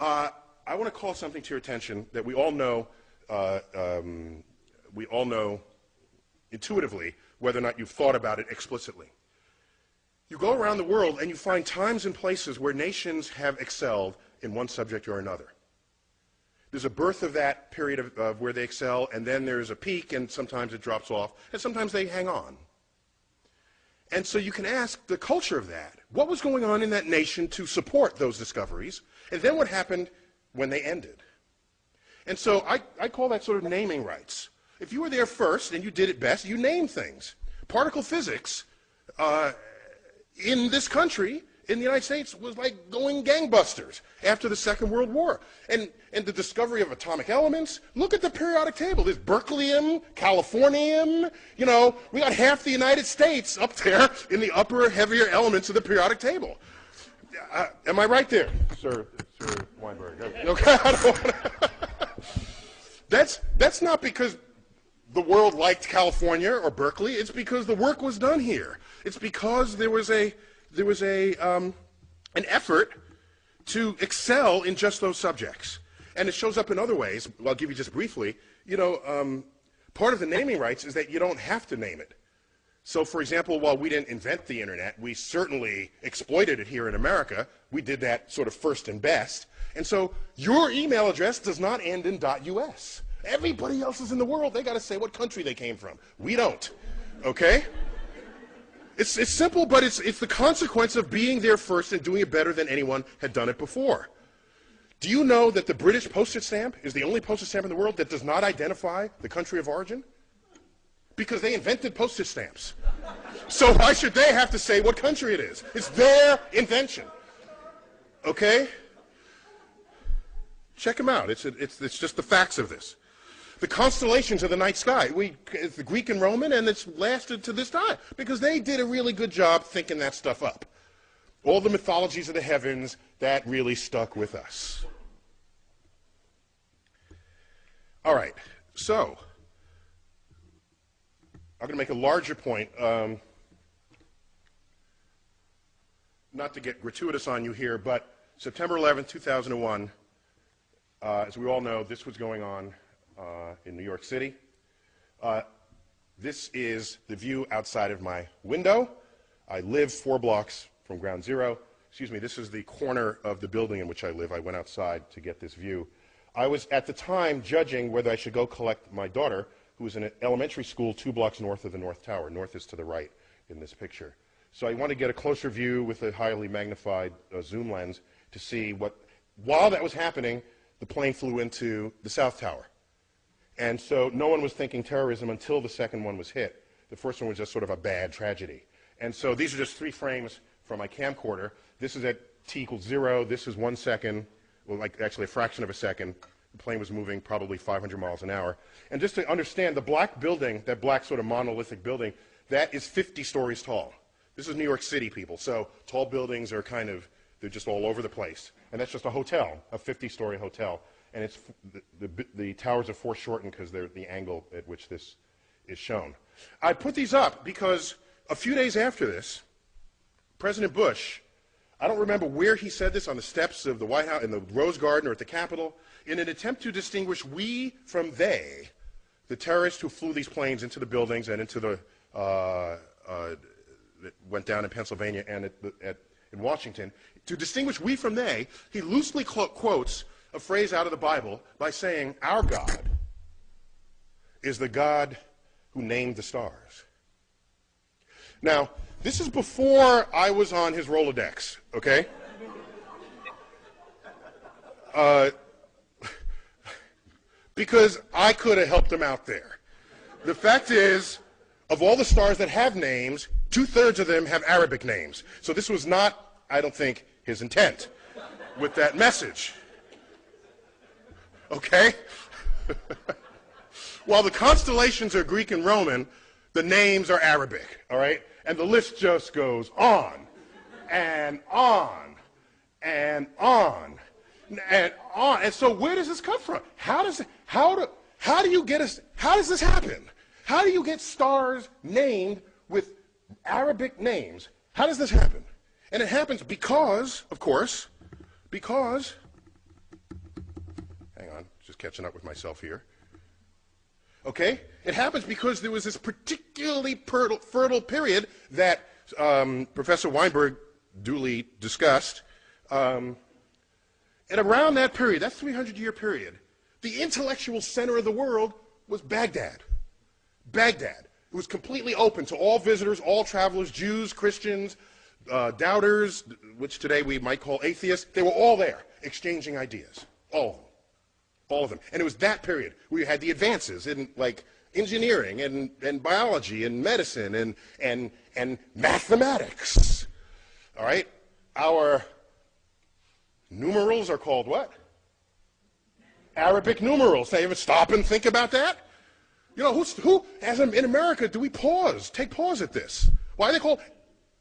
I want to call something to your attention that we all know intuitively, whether or not you've thought about it explicitly. You go around the world and you find times and places where nations have excelled in one subject or another. There's a birth of that period of where they excel, and then there's a peak, and sometimes it drops off, and sometimes they hang on. And so you can ask the culture of that. What was going on in that nation to support those discoveries? And then what happened when they ended? And so I call that sort of naming rights. If you were there first and you did it best, you name things. Particle physics in this country, in the United States, was like going gangbusters after the Second World War. And the discovery of atomic elements, look at the periodic table. There's berkelium, californium, you know, we got half the United States up there in the upper, heavier elements of the periodic table. Am I right there, Sir Weinberg? Okay, I don't wanna That's not because the world liked California or Berkeley. It's because the work was done here. It's because there was an effort to excel in just those subjects. And it shows up in other ways. Well, I'll give you just briefly. You know, part of the naming rights is that you don't have to name it. So, for example, while we didn't invent the internet, we certainly exploited it here in America. We did that sort of first and best. And so your email address does not end in .us. Everybody else is in the world, they got to say what country they came from. We don't. Okay? It's simple, but it's the consequence of being there first and doing it better than anyone had done it before. Do you know that the British postage stamp is the only postage stamp in the world that does not identify the country of origin? Because they invented postage stamps. So why should they have to say what country it is? It's their invention. Okay? Check them out. It's just the facts of this. The constellations of the night sky. It's the Greek and Roman, and it's lasted to this time because they did a really good job thinking that stuff up. All the mythologies of the heavens, that really stuck with us. All right, so I'm going to make a larger point. Not to get gratuitous on you here, but September 11, 2001, as we all know, this was going on in New York City. This is the view outside of my window. I live 4 blocks from ground zero. Excuse me, this is the corner of the building in which I live. I went outside to get this view. I was at the time judging whether I should go collect my daughter, who was in an elementary school 2 blocks north of the North Tower. North is to the right in this picture. So I want to get a closer view with a highly magnified zoom lens to see what, while that was happening, the plane flew into the South Tower. And so no one was thinking terrorism until the second one was hit. The first one was just sort of a bad tragedy. And so these are just 3 frames from my camcorder. This is at t = 0. This is 1 second, well, like actually a fraction of a second. The plane was moving probably 500 miles an hour. And just to understand, the black building, that black sort of monolithic building, that is 50 stories tall. This is New York City, people. So tall buildings are kind of, they're just all over the place. And that's just a hotel, a 50-story hotel. And it's the towers are foreshortened because they're the angle at which this is shown. I put these up because a few days after this, President Bush, I don't remember where he said this, on the steps of the White House, in the Rose Garden or at the Capitol, in an attempt to distinguish we from they, the terrorists who flew these planes into the buildings and into the, that went down in Pennsylvania and in Washington, to distinguish we from they, he loosely quotes a phrase out of the Bible by saying, our God is the God who named the stars. Now, this is before I was on his Rolodex, okay? Because I could have helped him out there. The fact is, of all the stars that have names, 2/3 of them have Arabic names. So this was not, I don't think, his intent with that message. Okay? While the constellations are Greek and Roman, the names are Arabic, all right? And the list just goes on and on and on and on. And so where does this come from? How does this happen? How do you get stars named with Arabic names? How does this happen? And it happens because, of course, because Hang on, just catching up with myself here. Okay? It happens because there was this particularly fertile period that Professor Weinberg duly discussed. And around that period, that 300-year period, the intellectual center of the world was Baghdad. Baghdad. It was completely open to all visitors, all travelers, Jews, Christians, doubters, which today we might call atheists. They were all there, exchanging ideas. All of them. All of them. And it was that period where you had the advances in, like, engineering and biology and medicine and mathematics. All right? Our numerals are called what? Arabic numerals. Now, you ever stop and think about that? You know, who as in America, do we take pause at this? Why are they called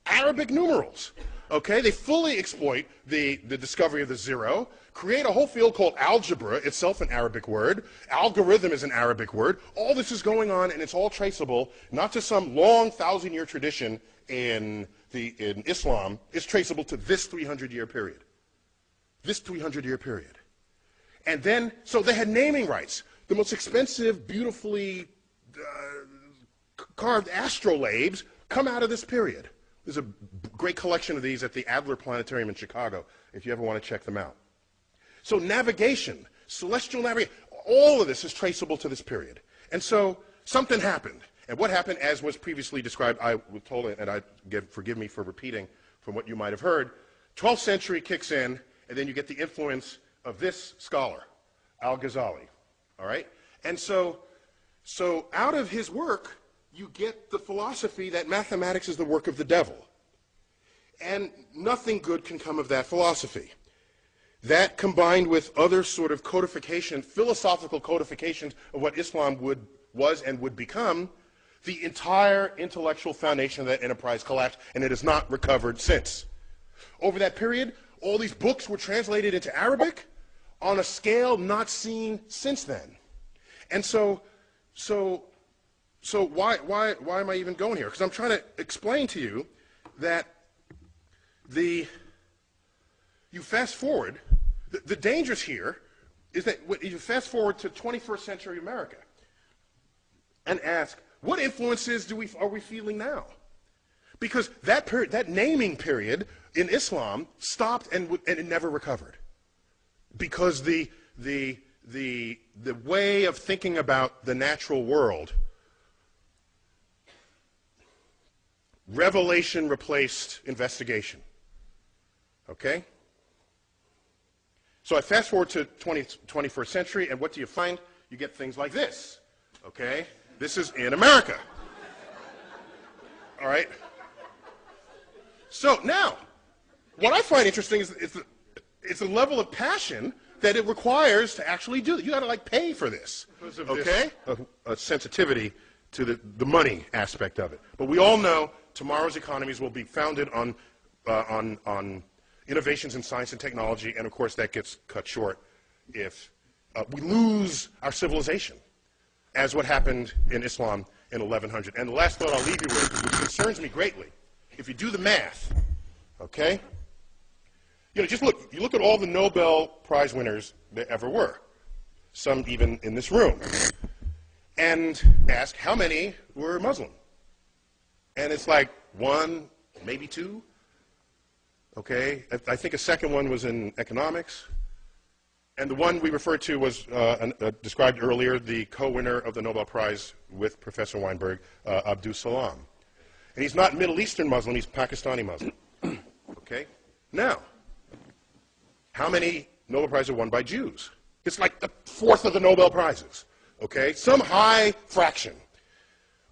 Arabic numerals? Okay, they fully exploit the discovery of the zero, create a whole field called algebra, itself an Arabic word. Algorithm is an Arabic word. All this is going on, and it's all traceable, not to some long 1,000-year tradition in Islam. It's traceable to this 300-year period. This 300-year period. And then, so they had naming rights. The most expensive, beautifully carved astrolabes come out of this period. There's a great collection of these at the Adler Planetarium in Chicago, if you ever want to check them out. So navigation, celestial navigation, all of this is traceable to this period. And so something happened. And what happened, as was previously described, I was told, and forgive me for repeating from what you might have heard, 12th century kicks in, and then you get the influence of this scholar, Al-Ghazali. All right? And so out of his work, you get the philosophy that mathematics is the work of the devil. And nothing good can come of that philosophy. That, combined with other sort of philosophical codifications of what Islam was and would become, the entire intellectual foundation of that enterprise collapsed, and it has not recovered since. Over that period, all these books were translated into Arabic on a scale not seen since then. And so why am I even going here? Because I'm trying to explain to you that you fast forward, the dangers here is that you fast forward to 21st century America and ask, what influences are we feeling now? Because that period, that naming period in Islam stopped and it never recovered. Because the way of thinking about the natural world, revelation replaced investigation. Okay? So I fast forward to 21st century, and what do you find? You get things like this. Okay? This is in America. All right? So now, what I find interesting is it's a level of passion that it requires to actually do it. You got to like pay for this. Okay? A sensitivity to the money aspect of it. But we all know tomorrow's economies will be founded on innovations in science and technology, and of course that gets cut short if we lose our civilization, as what happened in Islam in 1100. And the last thought I'll leave you with, which concerns me greatly, if you do the math, okay, you know, you look at all the Nobel Prize winners there ever were, some even in this room, and ask how many were Muslim. And it's like one, maybe two. Okay, I think a second one was in economics. And the one we referred to was described earlier, the co-winner of the Nobel Prize with Professor Weinberg, Abdus Salam. And he's not Middle Eastern Muslim, he's Pakistani Muslim. Okay? Now, how many Nobel Prizes are won by Jews? It's like a fourth of the Nobel Prizes. Okay? Some high fraction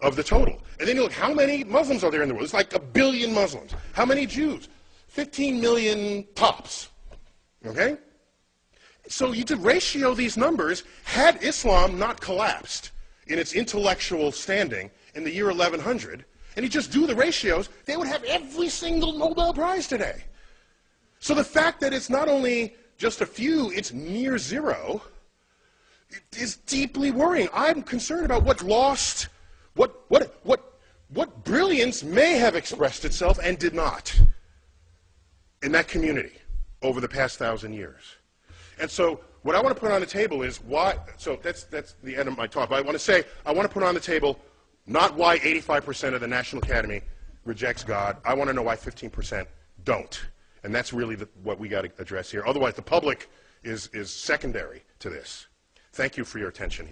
of the total. And then you look, how many Muslims are there in the world? It's like 1 billion Muslims. How many Jews? 15 million tops. Okay? So you could ratio these numbers. Had Islam not collapsed in its intellectual standing in the year 1100, and you just do the ratios, they would have every single Nobel Prize today. So the fact that it's not only just a few, it's near zero, is deeply worrying. I'm concerned about what lost, what brilliance may have expressed itself and did not in that community over the past 1,000 years. And so what I want to put on the table is why, so that's the end of my talk, but I want to put on the table not why 85% of the National Academy rejects God. I want to know why 15% don't. And that's really what we got to address here. Otherwise, the public is secondary to this. Thank you for your attention here.